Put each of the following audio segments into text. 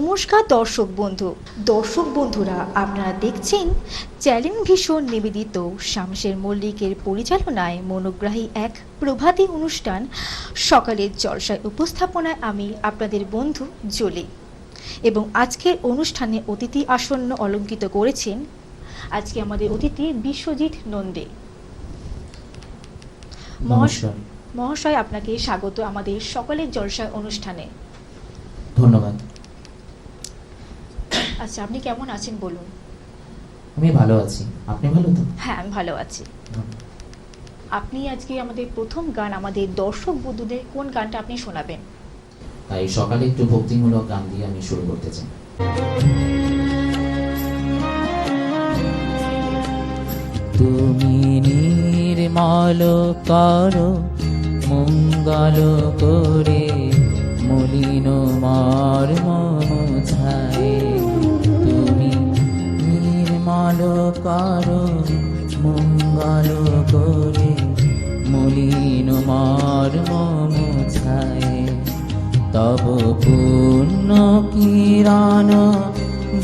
নমস্কার দর্শক বন্ধুরা, আপনারা দেখছেন চ্যালেঞ্জ ভীষণ নিবেদিত শামশের মল্লিকের পরিচালনায় মনোগ্রাহী এক প্রভাতী অনুষ্ঠান সকালের জলসায়। উপস্থাপনায় আমি আপনাদের বন্ধু জলি, এবং আজকের অনুষ্ঠানে অতিথি আসন্ন অলঙ্কৃত করেছেন। আজকে আমাদের অতিথি বিশ্বজিৎ নন্দী মহাশয়। আপনাকে স্বাগত আমাদের সকালের জলসায় অনুষ্ঠানে। ধন্যবাদ। আচ্ছা, আপনি কেমন আছেন বলুন? আমি ভালো আছি, আপনি ভালো তো? হ্যাঁ, আমি ভালো আছি। আপনি আজকে আমাদের প্রথম গান, আমাদের দর্শক বন্ধুদের কোন গানটা আপনি শোনাবেন? তাই সকালে একটু ভক্তিমূলক গান দিয়ে আমি শুরু করতে চাই। তুমি নির্মল করো মঙ্গল করে মলিন মর্ম মুছায়ে। তুমি নির্মল করো মঙ্গল করে মলিন মর্ম মুছায়ে। তব পূর্ণ কিরণ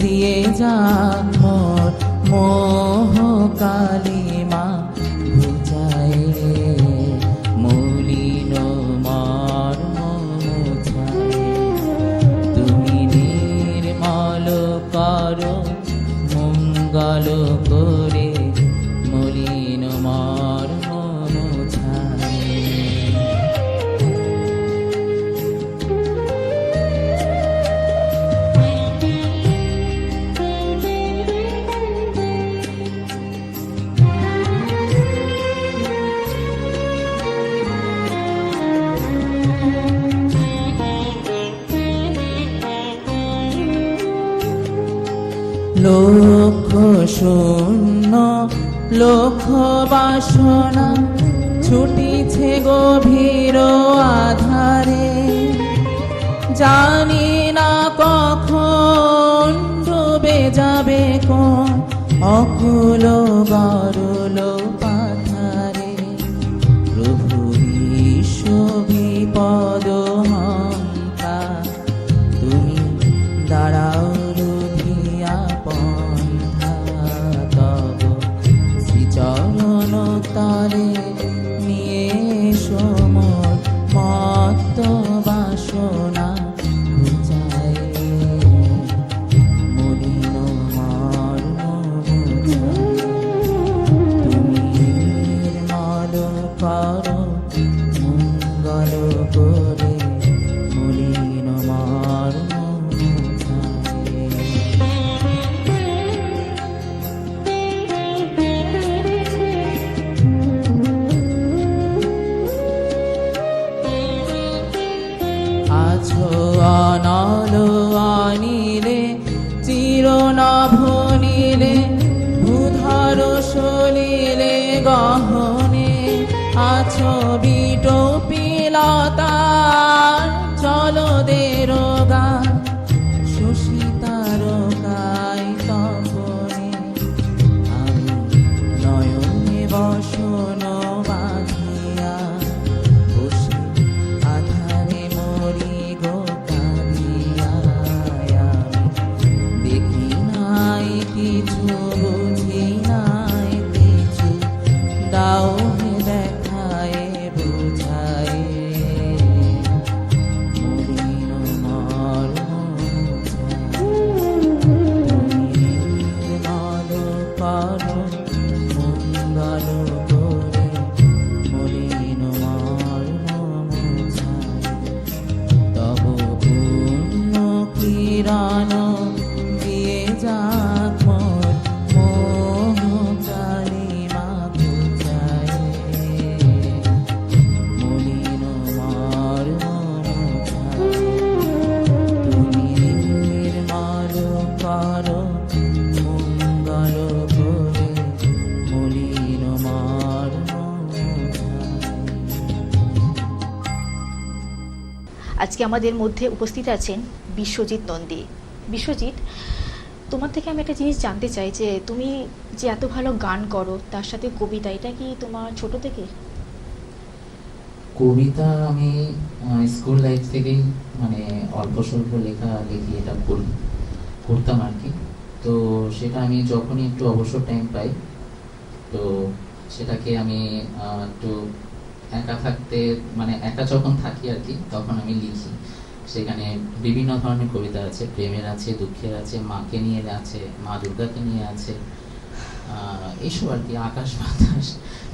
দিয়ে যাক মোর মোহ কালিমা ঘুচায়ে। মলিন মর্ম মুছায়ে। তুমি নির্মল করো মঙ্গল করে মলিন মর্ম মুছায়ে। লক্ষ শূন্য লক্ষ বাসনা ছুটিছে গভীর আধারে। জানি না কখন ডুবে যাবে কোন অকুল গরল পাথারে। প্রভু বিশ্ব বিপদ হন্তা, তুমি দাঁড়াও রুধিয়া পন্থা। তব শ্রীচরণ তলে নিয়ে সমর মত্ত বাসনা ঘুচায়ে। মলিন মর্ম মুছায়ে। তুমি নির্মল করো মঙ্গল করে মলিন মর্ম মুছায়ে। আছো অনল আনিলে চিরনভ নীলে ভূধর সলিলে গহনে। আছো বিটোপিলতার চলদের গান শশীতারকায় তপনে। আমি নয়নে বসন বাঁধিয়া বসে আধারে মরি গো কাঁদিয়া। আমি দেখি নাই কিছু, বুঝি নাই কিছু, দাও হে দেখায়ে বুঝায়ে। মলিন মর্ম মুছায়ে। তুমি নির্মল করো মঙ্গল করে মলিন মর্ম মুছায়ে। তব পূর্ণ কিরণ দিয়ে যাক মোর মোহ কালিমা ঘুচায়ে। মলিন মর্ম মুছায়ে। তুমি নির্মল করো মঙ্গল করে মলিন মর্ম মুছায়ে। আজকে আমাদের মধ্যে উপস্থিত আছেন বিশ্বজিৎ নন্দী। বিশ্বজিৎ, তোমার থেকে আমি একটা জিনিস জানতে চাই যে তুমি যে এত ভালো গান করো তার সাথে কবিতা, এটা কি তোমার ছোট থেকে? কবিতা আমি স্কুল লাইফ থেকেই মানে অল্প স্বল্প লেখালেখি এটা করতাম আর কি। তো সেটা আমি যখনই একটু অবসর টাইম পাই, তো সেটাকে আমি একটু একা থাকতে মানে একা যখন থাকি আর কি, তখন আমি লিখি। সেখানে বিভিন্ন ধরনের কবিতা আছে, প্রেমের আছে, দুঃখের আছে, মাকে নিয়ে আছে, মা দুর্গাকে নিয়ে আছে, এইসব আর কি, আকাশ বাতাস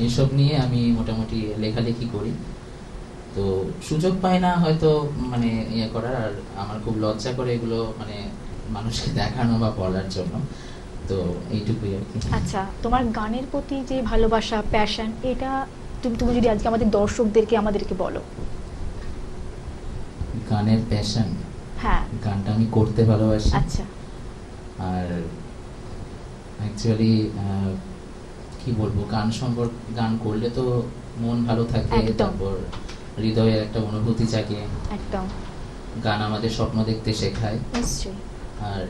এইসব নিয়ে আমি মোটামুটি লেখালেখি করি। তো সুযোগ পাই না হয়তো মানে ইয়ে করার, আর আমার খুব লজ্জা করে এগুলো মানে মানুষকে দেখানো বা বলার জন্য। তো এইটুকুই আর কি। আচ্ছা, তোমার গানের প্রতি যে ভালোবাসা, প্যাশন, এটা তুমি যদি আজকে আমাদের দর্শকদেরকে আমাদেরকে বলো। গানের প্যাশন, হ্যাঁ, গানটা আমি করতে ভালোবাসি। আচ্ছা, আর অ্যাকচুয়ালি কি বলবো, গান করলে তো মন ভালো থাকে, একদম। তারপর হৃদয়ে একটা অনুভূতি জাগে। একদম, গান আমাদের স্বপ্ন দেখতে শেখায়। নিশ্চয়ই। আর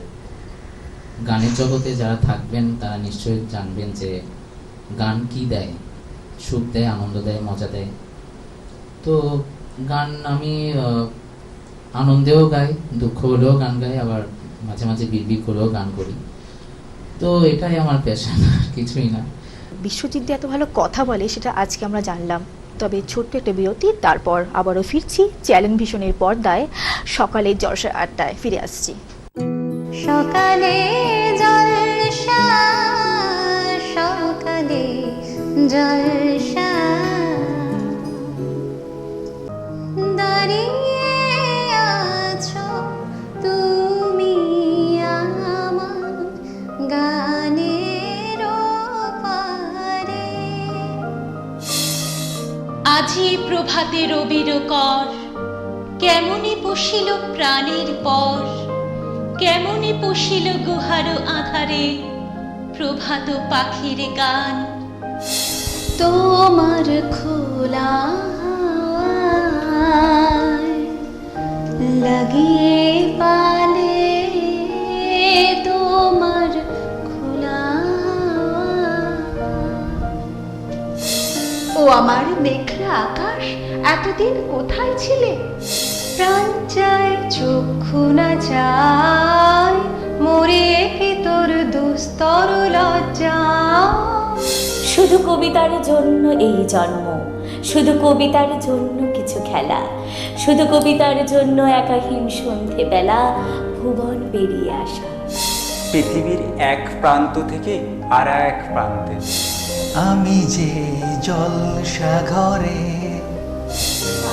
গানের জগতে যারা থাকবেন তারা নিশ্চয়ই জানবেন যে গান কি দেয়, সুখ দেয়, আনন্দ দেয়, মজা দেয়। তো গান আমি আনন্দেও গাই, দুঃখ হলেও গান গাই, আবার মাঝে মাঝে বিড়বিড় করেও গান করি। তো এটাই আমার প্যাশন, আর কিছুই না। বিশ্বজিৎ এত ভালো কথা বলে সেটা আজকে আমরা জানলাম। তবে ছোট্ট একটা বিরতি, তারপর আবারও ফিরছি চ্যালেঞ্জ ভিশনের পর্দায়, সকালে জলসার আড্ডায় ফিরে আসছি। সকালে জলসা, সকালে জলসা, দাঁড়িয়ে আছো তুমি আমার গানের পারে। আজি প্রভাতে রবির কর, কেমনে পশিল প্রাণের পর, কেমনে পশিল গুহার আধারে প্রভাত পাখির গান। তোমার খোলা হাওয়ায় লাগিয়ে পালে, তোমার খোলা হাওয়ায়। ও আমার মেঘলা আকাশ, এতদিন কোথায় ছিলে? প্রাণ চায় চক্ষু না চায়, মরে কি তোর দুস্তর লজ্জা। শুধু কবিতার জন্য এই জন্ম, শুধু কবিতার জন্য কিছু খেলা, শুধু কবিতার জন্য একাহীন সন্ধে বেলা ভুবন বেরিয়ে আসা। পৃথিবীর এক প্রান্ত থেকে আর এক প্রান্তে আমি যে জলসাঘরে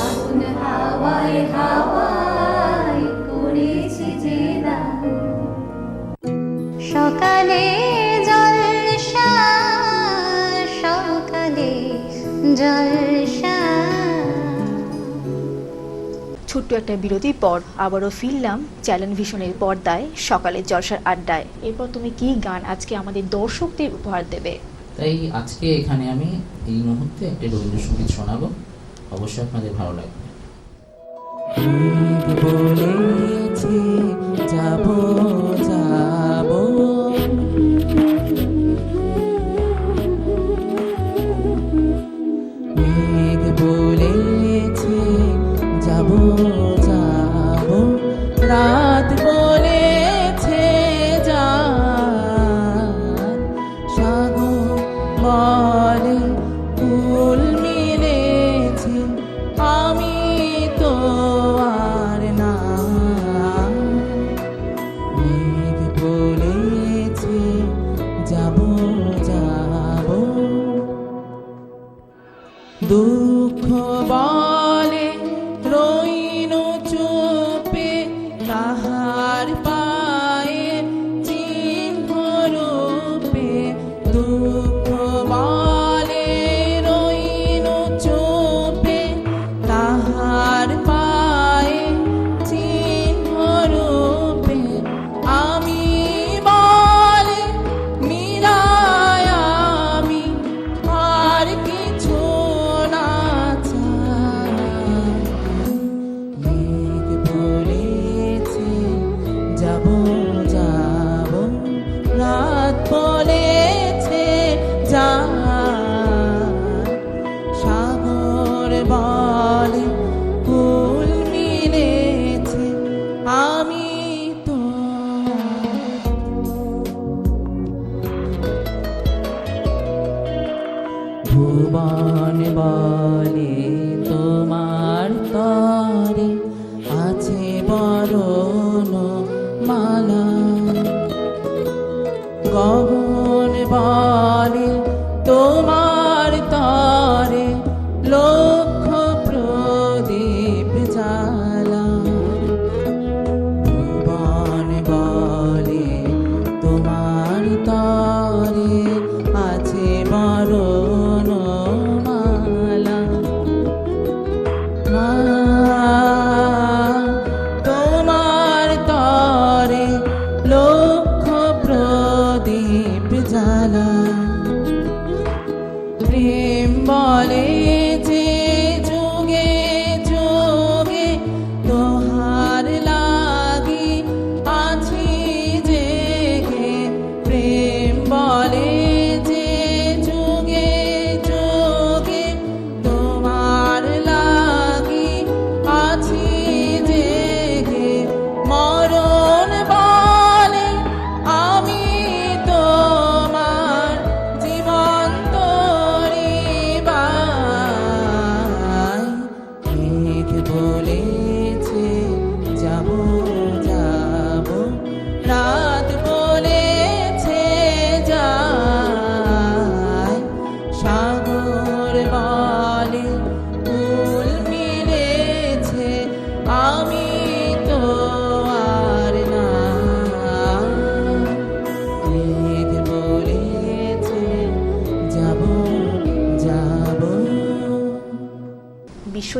আগুন হাওয়ায় হাওয়ায় করেছি যে দান। সকালে জলসা, সকালে জলসা। ছোট্ট একটা বিরতির পর আবারও ফিরলাম চ্যালেঞ্জ ভিশনের পর্দায়, সকালে জলসার আড্ডায়। এরপর তুমি কি গান আজকে আমাদের দর্শকদের উপহার দেবে? তাই আজকে এখানে আমি এই মুহূর্তে একটা রবীন্দ্রসঙ্গীত শোনাবো, অবশ্যই আপনাদের ভালো লাগবে। যাবো যাবো মেঘ বলেছে যাবো যাবো, রাত বলেছে যান, সাগর বলে ফুল মিলেছে, আমি তো আর না। মেঘ বলেছে যাবো যাবো, দুঃখ বলে রইনো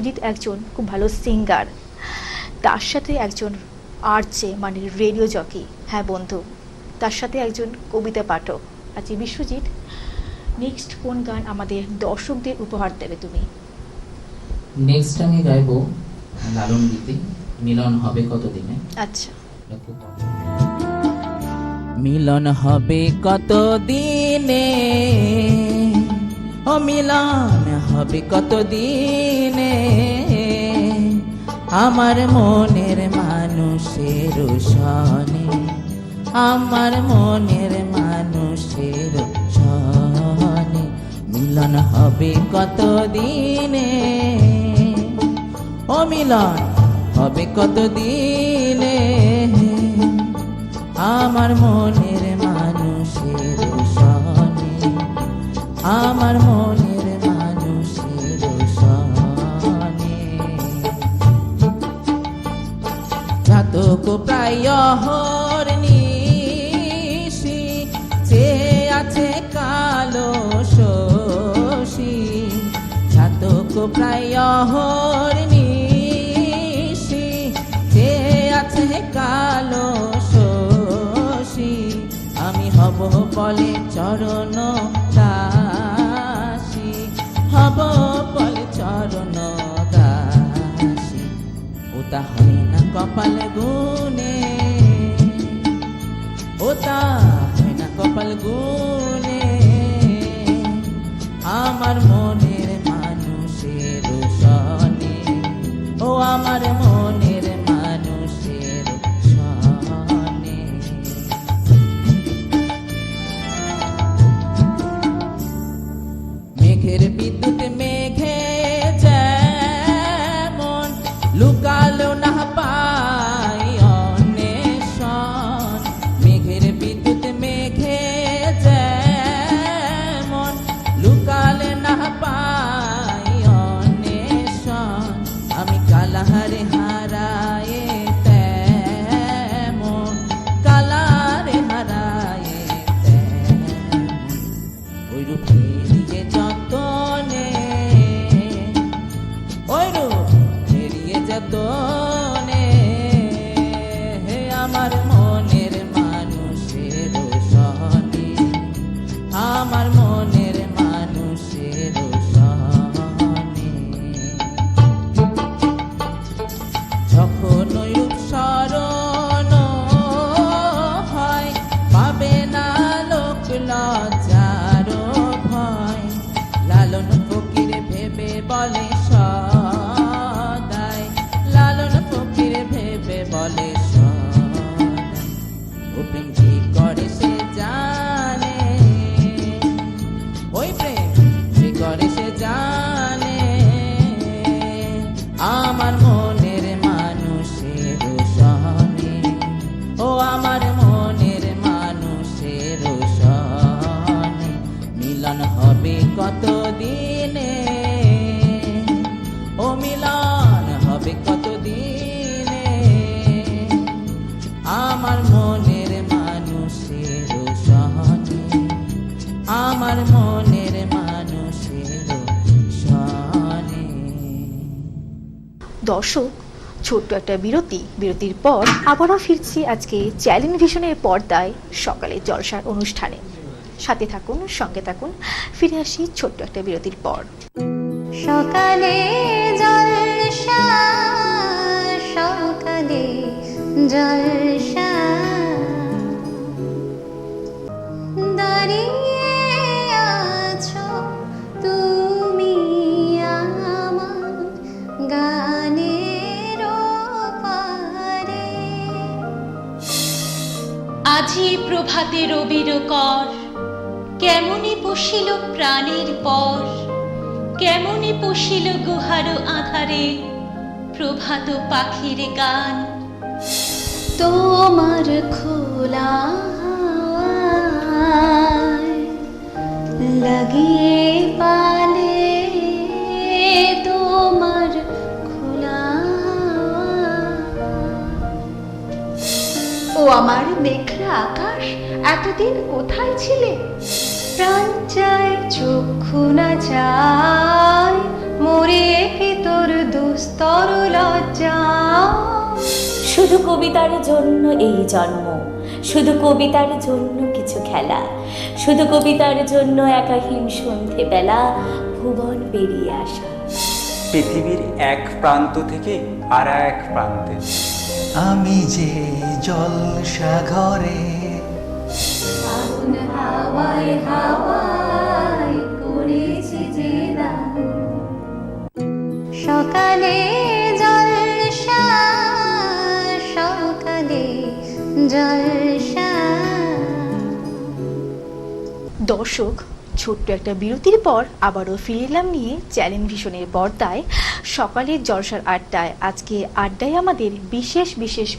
বিশ্বজিৎ একজন খুব ভালো সিঙ্গার, তার সাথে একজন আরজে মানে রেডিও জকি, হ্যাঁ বন্ধু, তার সাথে একজন কবিতা পাঠক। আজকে বিশ্বজিৎ, নেক্সট কোন গান আমাদের দর্শকদের উপহার দেবে তুমি? নেক্সট আমি গাইবো লালন গীতি, মিলন হবে কতদিনে। আচ্ছা, এটা খুব মিলন হবে কত দিনে, ও মিলন হবে কত দিনে, আমার মনের মানুষের সনে, আমার মনের মানুষের সনে, মিলন হবে কত দিনে, ও মিলন হবে কত দিনে, আমার মনের মানুষের সনে, আমার মনের মানুষের সনে। জাতক প্রায় হরনিশি, চেয়ে আছে কালো শশী, জাতক প্রায় হরনিশি, চেয়ে আছে কালো শশী, আমি হব বলে চরণ দাসী, হব বলে চরণ দাসী, ওটা হয় না কপাল গুনে, ওটা হয় না কপাল গুনে, আমার মনের মানুষের সনে, ও আমার মনের মানুষের সনে। মেঘের বিদ্যুৎ মেঘে যেমন লুকালো না পাই অন্বেষণ, মেঘের বিদ্যুৎ মেঘে যেমন লুকালে না পাই অন্বেষণ, আমি কালাহারে হারায়ে তেমন, কালারে হারায়ে তেমন, ওই রূপ ফিরিয়ে যতনে, ওই রূপ ফিরিয়ে যতনে, হে আমার মনের মানুষের সনে, আমার মনের মানুষের সনে। যখন ওই রূপ স্মরণ হয়, পাবে না লোক লজ্জার ভয়, লালন ফকির ভেবে বলে সদাই, লালন ফকির ভেবে বলে সদাই, ও প্রেম কি করে সে জানে, ওই প্রেম কি করে সে জানে, আমার মনের মানুষের সনে, ও আমার মনের মানুষের সনে, মিলন হবে কত দিনে, ও মিলন হবে কত দিনে, আমার মনের মানুষের সনে, আমার মনের মানুষের সনে। দর্শক, ছোট্ট একটা বিরতির পর আবারও ফিরছি আজকে চ্যালেঞ্জ ভিশনের পর্দায় সকালের জলসার অনুষ্ঠানে। সাথে থাকুন, সঙ্গে থাকুন, ফিরে আসি ছোট্ট একটা বিরতির পর। সকালে জলসা, সকালে জলসা, দাঁড়িয়ে আছো তুমি আমার গানের পারে। আজি প্রভাতে রবির কর, কেমনি পশিল প্রাণের পর, কেমনি পশিল গুহার আধারে, প্রভাত পাখির গান। তোমার খোলা লাগিয়ে পালে, তোমার খোলা। ও আমার মেঘলা আকাশ, এতদিন কোথায় ছিলে? প্রাণ চায় চক্ষু না যায়, মরে কি তোর দুস্তর লজ্জা। শুধু কবিতার জন্য এই জন্ম, শুধু কবিতার জন্য কিছু খেলা, শুধু কবিতার জন্য একা হিম সন্ধেবেলা ভুবন পেরিয়ে আসা। পৃথিবীর এক প্রান্ত থেকে আর এক প্রান্তে আমি যে জলসাগরে আগুন হাওয়ায় হাওয়ায় করেছি যে দান। সকালে জলসা, সকালে জলসা। দর্শক, ছোট্ট একটা বিরতির পর আবারও ফিরে এলাম নিয়ে চ্যালেঞ্জ ভিশনের পর্দায় সকালের জলসার আড্ডায়। আজকে আড্ডায় আমাদের বিশেষ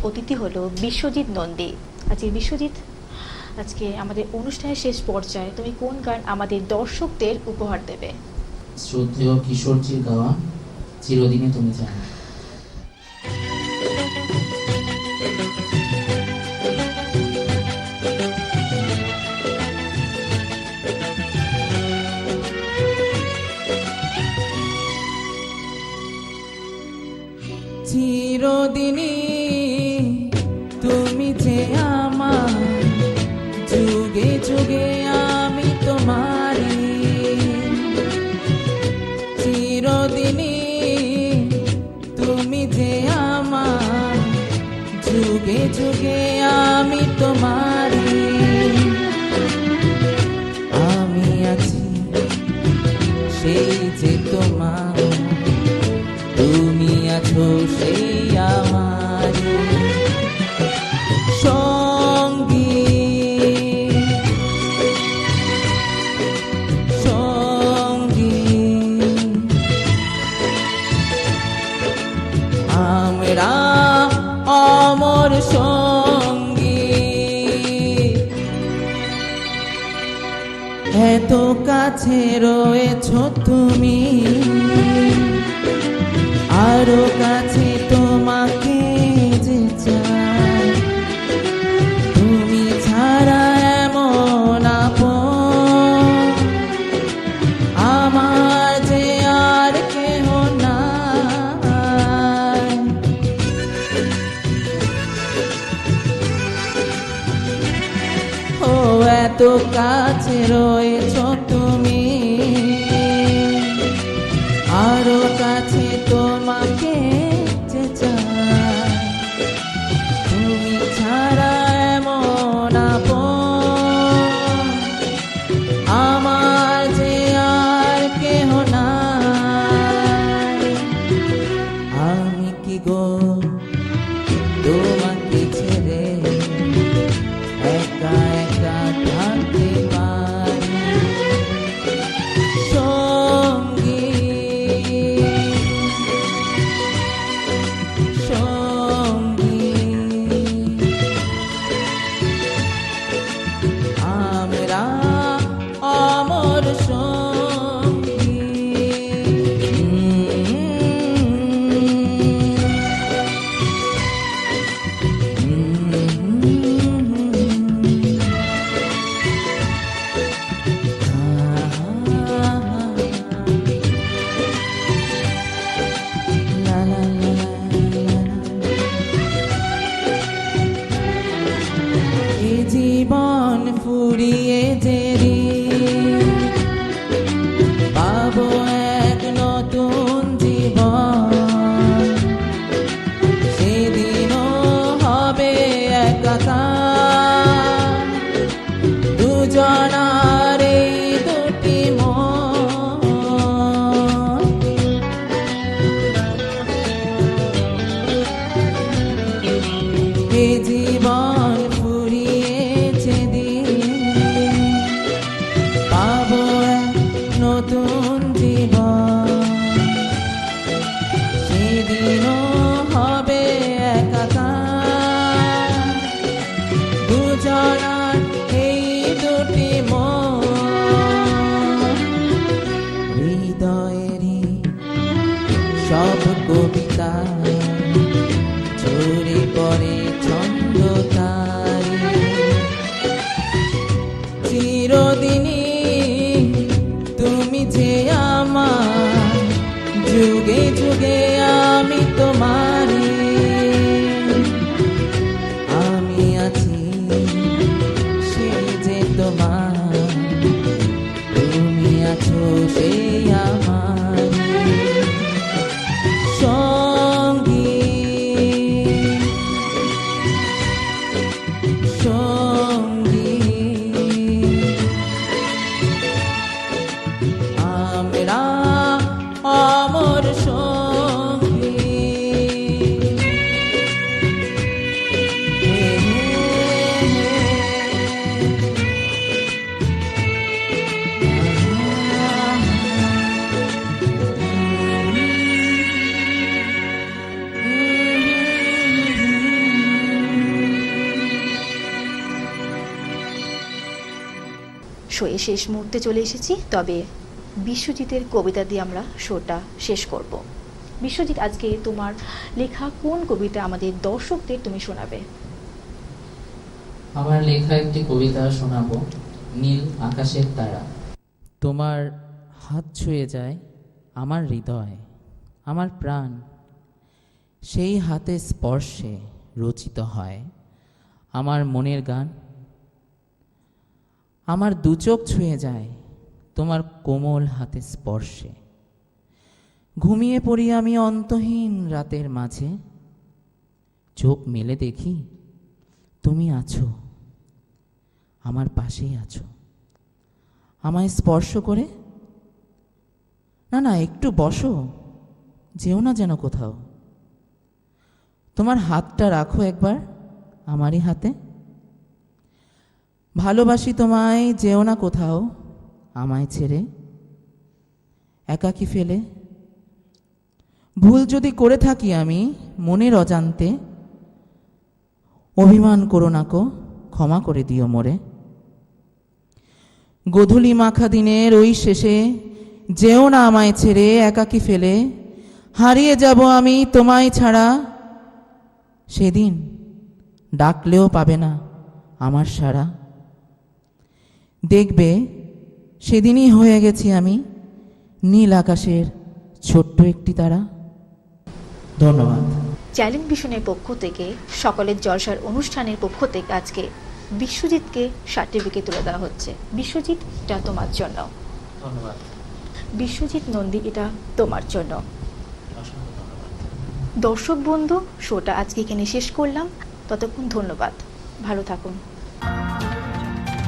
অতিথি হলো বিশ্বজিৎ নন্দী। আজকে বিশ্বজিৎ, আজকে আমাদের অনুষ্ঠানের শেষ পর্যায়ে তুমি কোন গান আমাদের দর্শকদের উপহার দেবে? শ্রদ্ধেয় কিশোরজির গাওয়া চিরদিনে তুমি জানো। চিরদিনই তুমি যে আমার, যুগে যুগে আমি তোমারি। চিরদিনই তুমি যে আমার, যুগে যুগে আমি তোমারি। আমি আছি সেই যে তোমার, তুমি আছো সেই আমার সঙ্গী। সঙ্গী আমরা অমর সঙ্গী। এত কাছে রয়েছো তুমি, আরো কাছে তোমাকে যে চাই। তুমি ছাড়া এমন আপন আমার যে আর কেহ নাই। ও এত কাছে রয়েছো তুমি, আরো কাছে তোমাকে যে চাই। তুমি ছাড়া এমন আপন আমার যে আর কেহ নাই। আমি কি গো তোমাকে ছেড়ে একা একা থাকতে পারি? সঙ্গী সঙ্গী আমরা অমর সঙ্গী। শোয়ে শেষ মুহূর্তে চলে এসেছি, তবে বিশ্বজিতের কবিতা দিয়ে আমরা শোটা শেষ করব। বিশ্বজিৎ, আজকে তোমার লেখা কোন কবিতা আমাদের দর্শকদের তুমি শোনাবে? আমার লেখা একটি কবিতা শোনাবো, নীল আকাশের তারা। তোমার হাত ছুঁয়ে যায় আমার হৃদয়, আমার প্রাণ, সেই হাতে স্পর্শে রচিত হয় আমার মনের গান। আমার দু চোখ ছুঁয়ে যায় তোমার কোমল হাতে স্পর্শে, ঘুমিয়ে পড়ি আমি অন্তহীন রাতের মাঝে, চোখ মেলে দেখি তুমি আছো, আমার পাশেই আছো, আমায় স্পর্শ করে। না না, একটু বসো, যেও না যেন কোথাও, তোমার হাতটা রাখো একবার আমারই হাতে। ভালোবাসি তোমায়, যেও না কোথাও আমায় ছেড়ে, একাকী ফেলে। ভুল যদি করে থাকি আমি মনের অজান্তে, অভিমান করো না কো, ক্ষমা করে দিও মোরে। গোধূলি মাখা দিনের ওই শেষে যেও না আমায় ছেড়ে, একাকী ফেলে। হারিয়ে যাব আমি তোমায় ছাড়া, সেদিন ডাকলেও পাবে না আমার সাড়া। দেখবে সেদিনই হয়ে গেছি আমি নীল আকাশের ছোট্ট একটি তারা। ধন্যবাদ। চ্যালেঞ্জ ভিশনের পক্ষ থেকে, সকলের জলসার অনুষ্ঠানের পক্ষ থেকে আজকে বিশ্বজিৎকে সার্টিফিকেট তুলে দেওয়া হচ্ছে। বিশ্বজিৎ, এটা তোমার জন্য। ধন্যবাদ। বিশ্বজিৎ নন্দী, এটা তোমার জন্য। অসংখ্য ধন্যবাদ। দর্শক বন্ধু, শোটা আজকে এখানে শেষ করলাম। ততক্ষণ ধন্যবাদ, ভালো থাকুন।